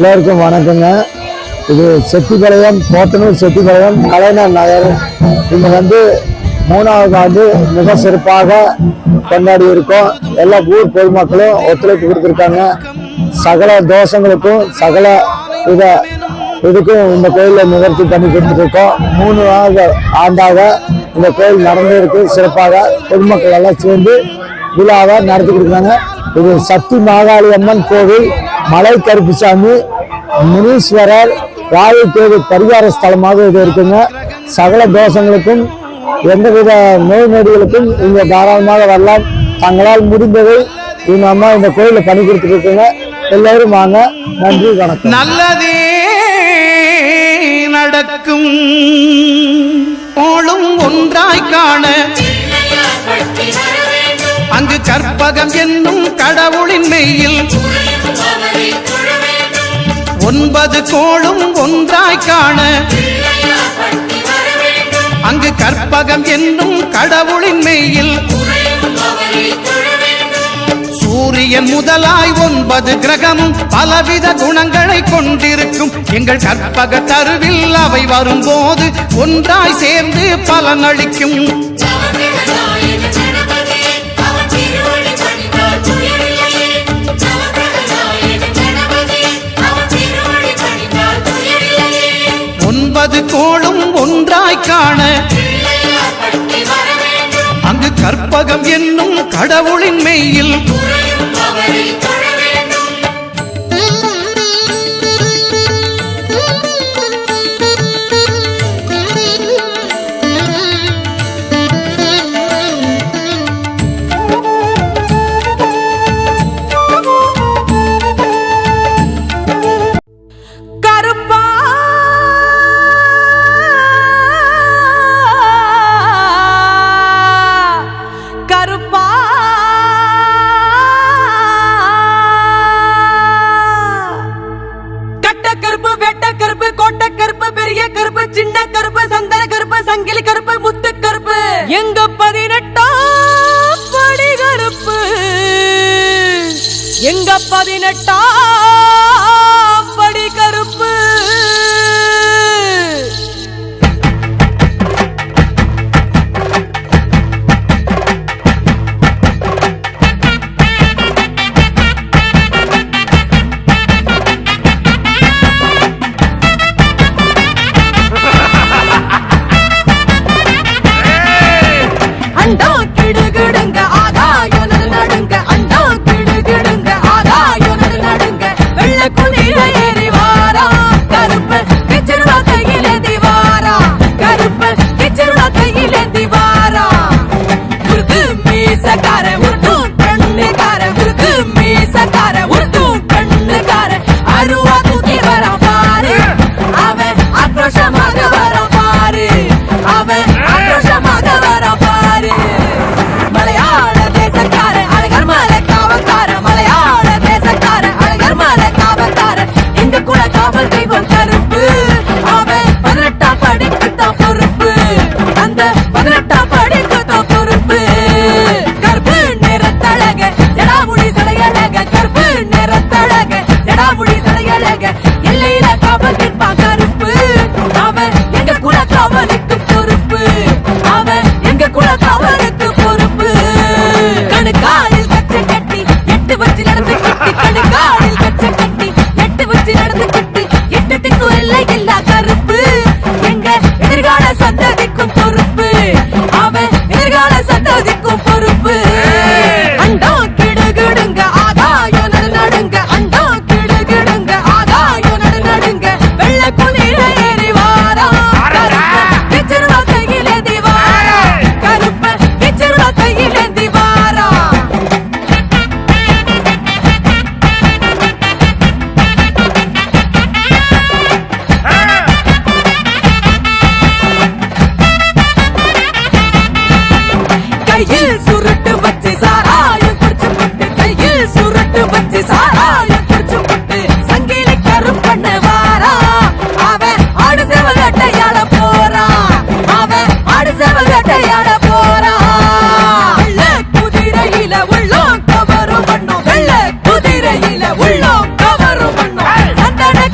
எல்லோருக்கும் வணக்கங்க. இது செட்டிப்பாளையம், கோட்டனூர் செட்டிப்பாளையம் கலைஞர் நகர். இங்கே வந்து 3வது ஆண்டு மிக சிறப்பாக கொண்டாடி இருக்கோம். எல்லா ஊர் பொதுமக்களும் ஒத்துழைப்பு கொடுத்துருக்காங்க. சகல தோஷங்களுக்கும் சகல இதுக்கும் இந்த கோயிலில் நிவர்த்தி பண்ணி கொடுத்துருக்கோம். 3வது ஆண்டாக இந்த கோயில் நடந்திருக்கு. சிறப்பாக பொதுமக்கள் எல்லாம் சேர்ந்து விழாவை நடத்தி கொடுக்குறாங்க. இது சக்தி மாகாளி அம்மன் கோவில், மலை கருப்புசாமி, முனீஸ்வரர், ராயக்கேது பரிகார ஸ்தலமாக இது இருக்குங்க. சகல தோஷங்களுக்கும் எந்தவித நோய் நொடிகளுக்கும் இங்கே தாராளமாக வரலாம். தங்களால் முடிந்ததை இவங்க அம்மா இந்த கோயிலில் பண்ணி கொடுத்துட்டு இருக்குங்க. எல்லாரும் வாங்க. நன்றி, வணக்கம். நல்லதே நடக்கும் போலும் ஒன்றாய் காண அங்கு கற்பகம் என்னும் கடவுளின் மெய்யில் 9 கோளும் ஒன்றாய் காண அங்கு கற்பகம் என்னும் கடவுளின் மெய்யில் சூரியன் முதலாய் 9 கிரகமும் பலவித குணங்களை கொண்டிருக்கும். எங்கள் கற்பக தருவில் அவை வரும்போது ஒன்றாய் சேர்ந்து பலனளிக்கும். கோளும் ஒன்றாய் காண அங்கு கற்பகம் என்னும் கடவுளின் மெய்யில் எங்க 18ஆம் படி கருப்பு, எங்க 18ஆம் படி கருப்பு. அண்டா கிடுகிடுங்க ஆதாயம் நடுங்க, அண்டா கிடுகிடுங்க ஆதாயம் நடுங்க. வெள்ள குளிர ஏறி வாரா கருப்பு, கிச்சிருவா கையில திவாரா கருப்பு, கிச்சிருவா கையில திவாரா. உருது மீசக்கார உருட்டும் கண்ணுக்கார, உருது மீசக்கார உருட்டும் கண்ணுக்கார. அருவா தூக்கி வரா பாரு, அவன் ஆக்ரோஷமாக வரா பாரு, அவன் ஆக்ரோஷமாக வரா பாரு. மலையாள தேசக்கார அழகர் மலை காவக்கார, மலையாள தேசக்கார அழகர் மலை காவக்கார. எங்க குல காவல் தெய்வம் கருப்பு, அவன் 18ஆம் படிக்கு தான் பொறுப்பு, அந்த 18ஆம் படிக்கு தான் பொறுப்பு. கருப்பு நிறத்தழக ஜடாமுடி சடையழக, கருப்பு நிறத்தழக ஜடாமுடி சடையழக. எல்லையில காவல் நிற்பான் கருப்பு, அவன் எங்க குல காவலுக்கு பொறுப்பு, அவன் எங்க குல காவலுக்கு பொறுப்பு. கணுக்காலில் கச்சை கட்டி 8 வச்சு நடந்து கட்டி, கணுக்காலில் கச்சை கட்டி 8 வச்சு நடந்து கட்டி. 8 திக்கு எல்லை இல்லா கருப்பு, எங்க எதிர்கால சந்ததிக்கும் பொறுப்பு, அவன் எதிர்கால சந்ததிக்கும் பொறுப்பு. அண்டா கிடுகிடுங்க ஆதாயம் நடுங்க, அண்டா கிடுகிடுங்க ஆதாயம் நடுங்க. வெள்ள குளிர ஏறி வாரா கருப்பு, கிச்சிருவா கையில திவாரா கருப்பு, கிச்சிருவா கையில திவாரா. கையில் சுருட்டு வச்சு சாராயம் குடிச்சு புட்டு, கையில் சுருட்டு வச்சு சாராயம் குடிச்சு புட்டு. சங்கிலி கருப்பண்ண வாரா, அவன் ஆடு சேவகட்டையாட போறா, அவன் ஆடு சேவகட்டையாட போறா. வெள்ள குதிரையில உள்ளோம் கவரும் பண்ணோம், வெள்ள குதிரையில உள்ளோம் கவரும் பண்ணோம். சந்தன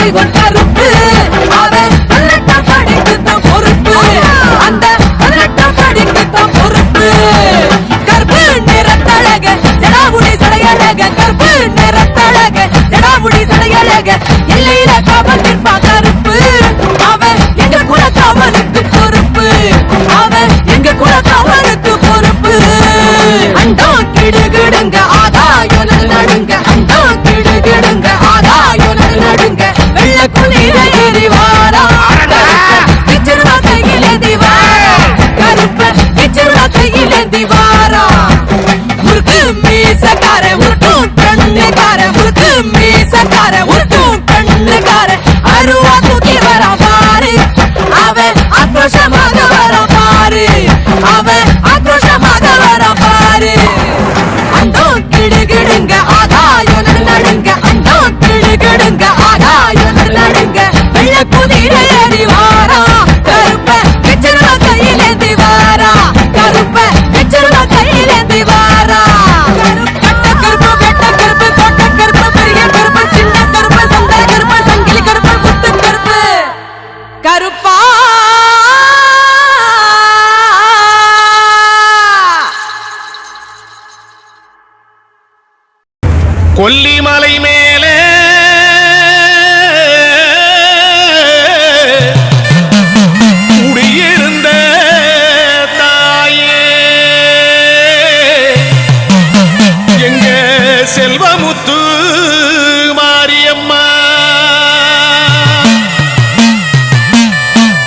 தலைவன் கருப்பு அவன் 18ஆம் படிக்கு தான் பொறுப்பு அந்த 18ஆம் படிக்கு தான் பொறுப்பு கருப்பு நிறத்தழக ஜடாமுடி சடையழக கருப்பு நிறத்தழக ஜடாமுடி சடையழக எல்லையில காவல் நிற்பான் கருப்பு அவன் எங்க குல காவலுக்கு பொறுப்பு அவன் எங்க குல காவலுக்கு பொறுப்பு அண்டம் கிடுகிடுங்க ஆதாயம் நடுங்க அண்டம் கிடுகிடுங்க ஆதாயம் நடுங்க வெள்ள குளிர ஏறி வாரா கிச்சருவா கையில் ஏந்தி வாரா கருப்ப கிச்சருவா கையில் ஏந்தி வாரா முறுக்கு மீசக்கார உருட்டும் கண்ணுக்கார முறுக்கு மீசக்கார உருட்டும் கண்ணுக்கார அருவா தூக்கி வரா பாரு அவன் ஆக்ரோஷமாக வரா பாரு அவன் ஆக்ரோஷமாக வரா பாரு அண்டம் கிடுகிடுங்க ஆதாயம் நடுங்க அண்டம் கிடுகிடுங்க ஆதாயம் நடுங்க வெள்ள குதிரை ஏறி வாரா கருப்ப கிச்சருவா கையில் ஏந்தி வாரா கருப்ப கிச்சருவா கையில் ஏந்தி வாரா கருப்பு வெட்ட கருப்பு கோட்டை கருப்பு பெரிய கருப்பு சின்ன கருப்பு சந்தன கருப்பு சங்கிலி கருப்பு முத்து கருப்பு கருப்பா கொல்லிமலை மேலே குடியிருந்த தாயே எங்க செல்வமுத்து மாரியம்மா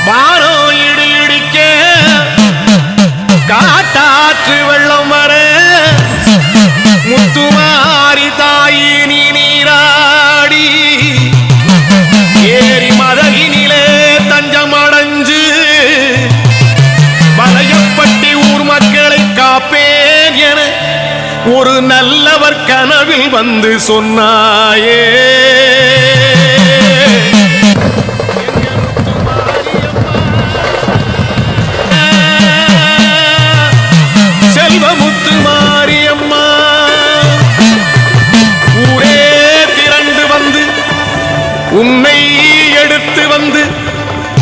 வானம் இடி இடிக்க காட்டாற்று வெள்ளம் வர முத்துமாரி தாயி நீ நீராடி ஏரி மதகினிலே தஞ்சம் அடைஞ்சு வளையப்பட்டி ஊர் மக்களை காப்பேன் என ஒரு நல்லவர் கனவில் வந்து சொன்னாயே செல்வமுத்து மாரியம்மா ஊரே திரண்டு வந்து உன்னை எடுத்து வந்து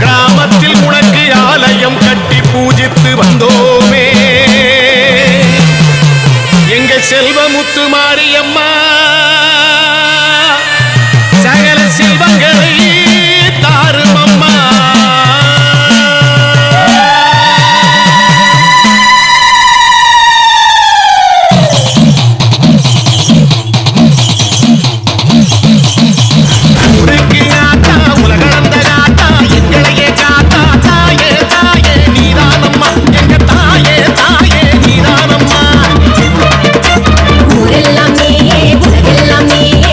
கிராமத்தில் உனக்கு ஆலயம் கட்டி பூஜித்து வந்தோமே எங்க செல்வமுத்து மாரியம்மா சகல செல்வங்களை தாரும் அம்மா ஊரெல்லாம் நீயே உலகெல்லாம் நீயே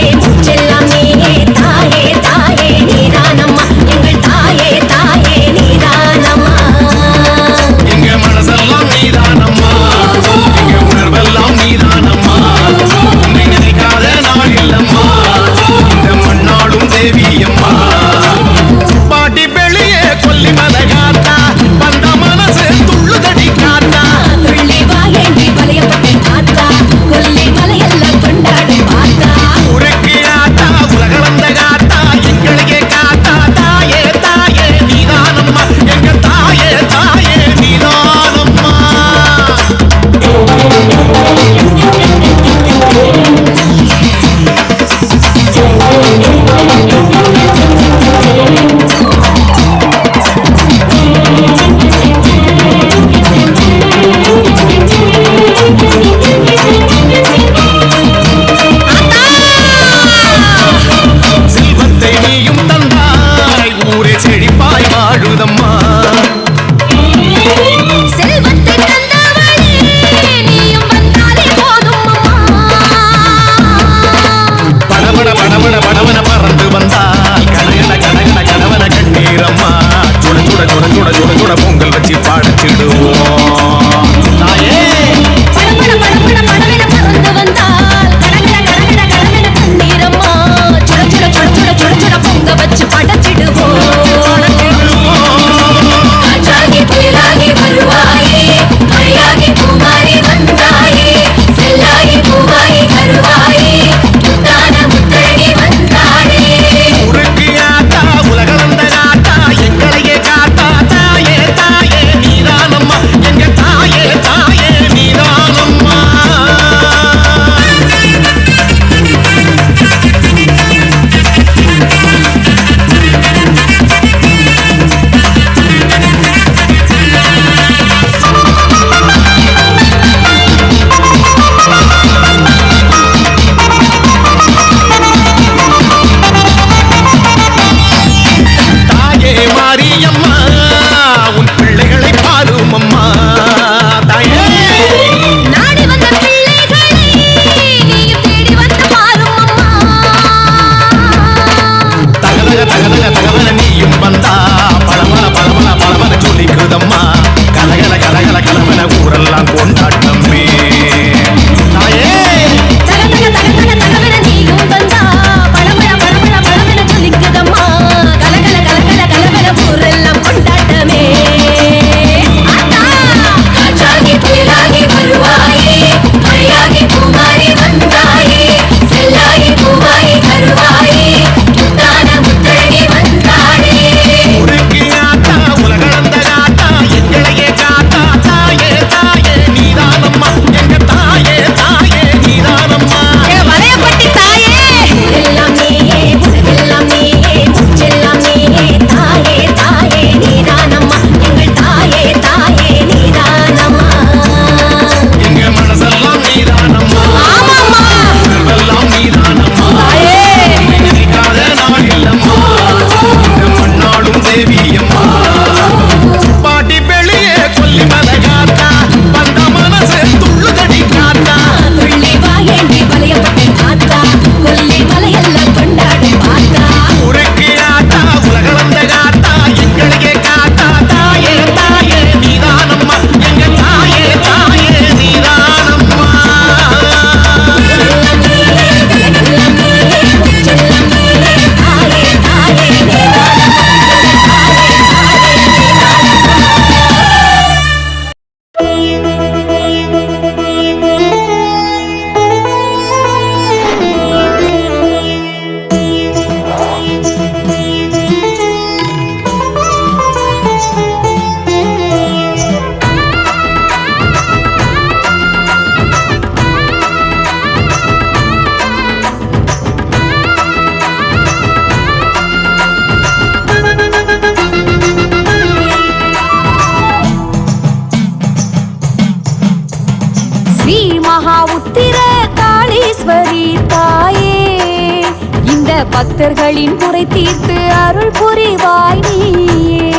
பக்தர்களின் குறை தீர்த்து அருள் புரிவாய் நீயே.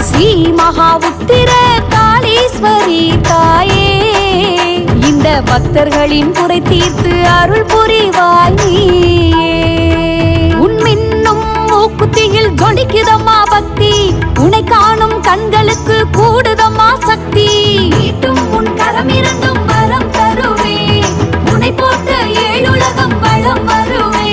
ஸ்ரீ மகா உத்திர காளீஸ்வரி தாயே, இந்த பக்தர்களின் குறை தீர்த்து அருள் புரிவாய் நீயே. உன்மின்னும் மூக்குத்தியில் ஜொலிக்குதம்மா பக்தி, உன்னை காணும் கண்களுக்கு கூடுதம்மா சக்தி. நீட்டும் உன் கரம் இரண்டும் வரம் தருவே, உன்னை போட்டு ஏழுலகம் வளம் வருவே.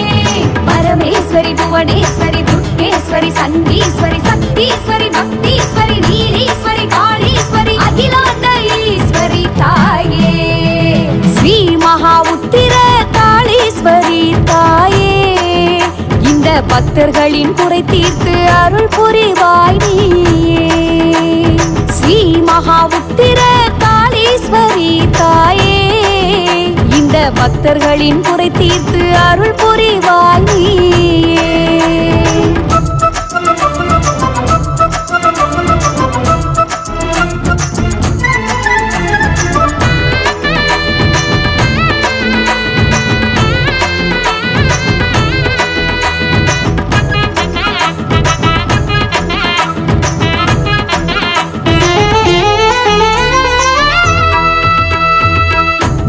பரமேஸ்வரி புவனேஸ்வரி துர்கேஸ்வரி சண்டீஸ்வரி சக்தீஸ்வரி பக்தீஸ்வரி நீலீஸ்வரி காளீஸ்வரி அகிலாண்ட ஈஸ்வரி தாயே. ஸ்ரீ மகா உத்திர காளீஸ்வரி தாயே, இந்த பக்தர்களின் குறை தீர்த்து அருள் புரிவாய் நீயே. ஸ்ரீ மகா உத்திர காளீஸ்வரி தாயே, இந்த பக்தர்களின் குறை தீர்த்து அருள் புரிவாய் நீயே.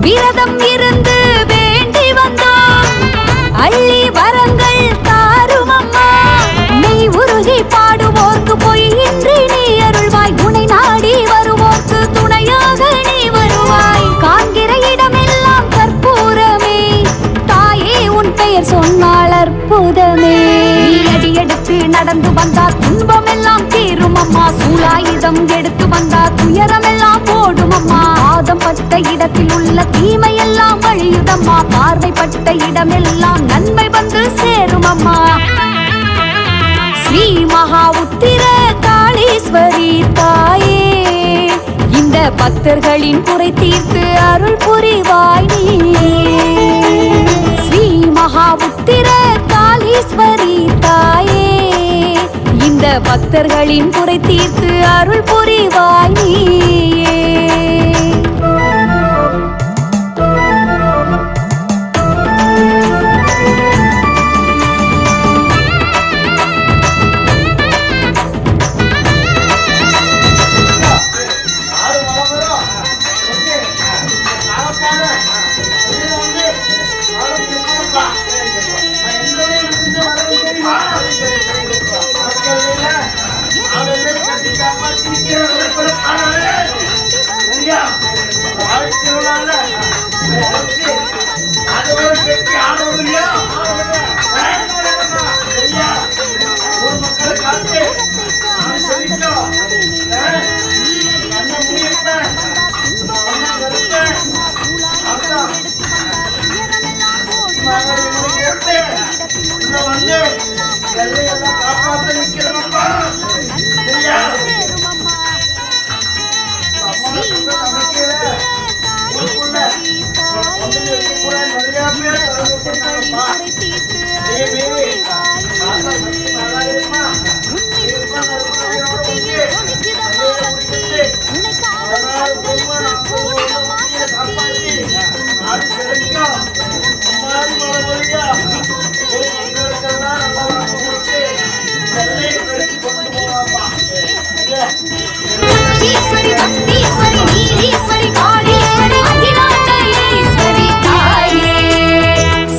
விரதம் இருந்து வேண்டி வந்தோம், அள்ளி வரங்கள் தாரும் அம்மா. மெய் உருகி பாடுவோர்க்கு பொய் இன்றி நீ அருள்வாய், உனை நாடி வருவோர்க்கு துணையாக நீ வருவாய். காண்கிற இடமெல்லாம் கற்பூரமே தாயே, உன் பெயர் சொன்னால் அற்புதமே. நீ அடி எடுத்து நடந்து வந்தார் துன்பம் எல்லாம் தீரும் அம்மா, சூலாயுதம் எடுத்து வந்தார் துயரம் எல்லாம் போடும் அம்மா. பாதம் பட்ட இடத்தில் உள்ள தீமை எல்லாம் வழியுதம்மா, பார்வைப்பட்ட இடமெல்லாம் நன்மை வந்து சேரும் அம்மா. ஸ்ரீ மகா உத்திர காளீஸ்வரி தாயே, இந்த பக்தர்களின் குறை தீர்த்து அருள் புரிவாய் நீயே. ஸ்ரீ மகா உத்திர காளீஸ்வரி தாயே, இந்த பக்தர்களின் குறை தீர்த்து அருள் புரிவாய் நீயே.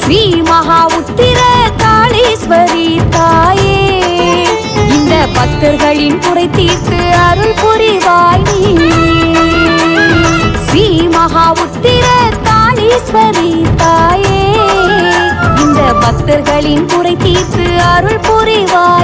ஸ்ரீ மகா உத்திர காளீஸ்வரி தாயே, இந்த பக்தர்களின் குறை தீர்த்து அருள் புரிவாய் நீயே. ஸ்ரீ மகா உத்திர காளீஸ்வரி தாயே, இந்த பக்தர்களின் குறை தீர்த்து அருள் புரிவாய்.